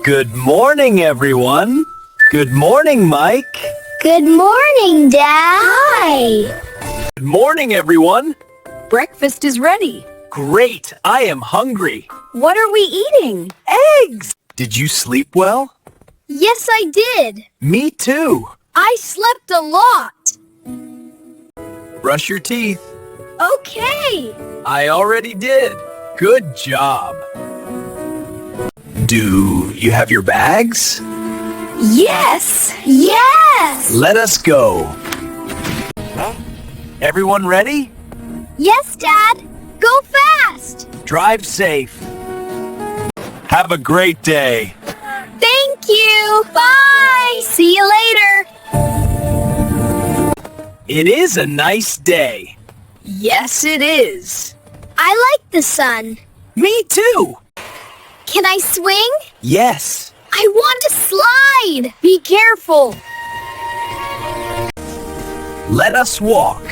Good morning, everyone. Good morning, Mike. Good morning, Dad. Hi. Good morning, everyone. Breakfast is ready. Great, I am hungry. What are we eating? Eggs! Did you sleep well? Yes, I did. Me too. I slept a lot. Brush your teeth. Okay. I already did. Good job. Do you have your bags? Yes. Yes. Let us go. Everyone ready? Yes, Dad. Go fast. Drive safe. Have a great day. Thank you. Bye. See you later. It is a nice day. Yes, it is. I like the sun. Me too. Can I swing? Yes. I want to slide. Be careful. Let us walk.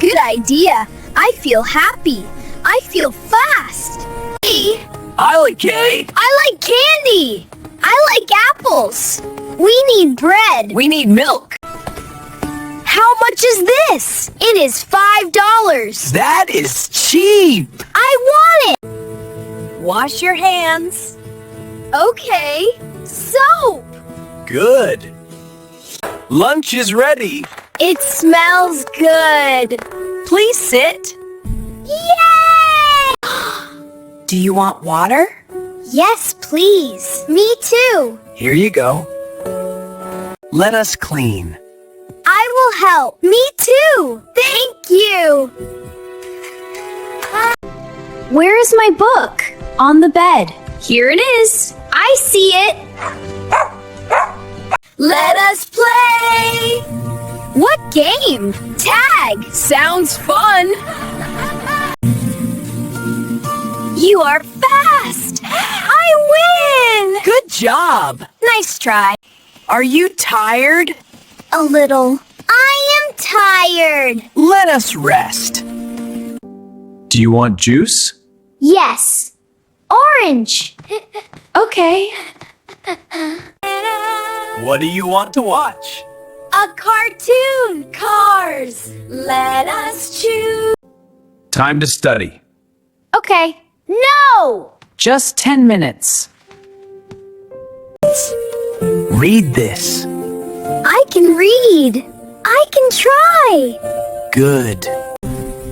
Good idea. I feel happy. I feel fast. Hey, Okay. I like candy. I like apples. We need bread. We need milk. How much is this? It is $5. That is cheap. I want it. Wash your hands. Okay. Soap. Good. Lunch is ready. It smells good. Please sit. Yay! Do you want water? Yes, please. Me too. Here you go. Let us clean. I will help. Me too. Thank you. Where is my book? On the bed. Here it is. I see it. Let us play. What game? Tag. Sounds fun. You are fast. I win. Good job. Nice try. Are you tired? A little. I am tired. Let us rest. Do you want juice? Yes. Orange. Okay. What do you want to watch? A cartoon. Cars. Let us choose. Time to study. Okay. No. Just 10 minutes. Read this. I can read. I can try. Good.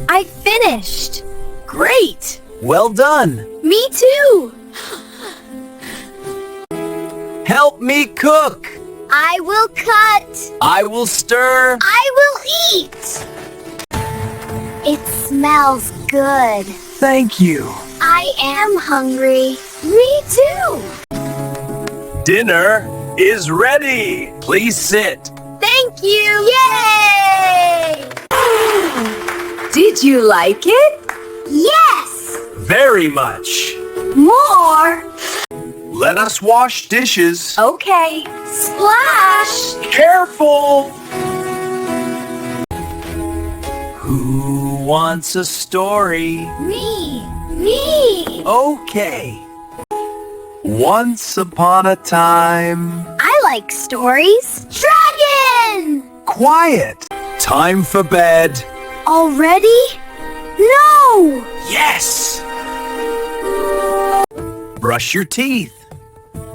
I finished. Great. Well done. Me too. Help me cook. I will cut. I will stir. I will eat. It smells good. Thank you. I am hungry. Me too. Dinner is ready. Please sit. Thank you. Yay! Did you like it? Yes. Very much. More. Let us wash dishes. Okay. Splash. Careful. Who wants a story? Me. Me. Okay. Once upon a time. I like stories. Dragon. Quiet. Time for bed. Already? No. Yes. Brush your teeth.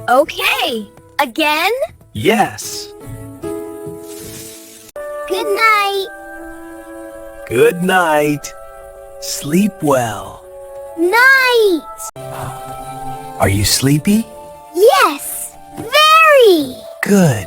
Okay. Again? Yes. Good night. Good night. Sleep well. Night. Are you sleepy? Yes. Very. Good.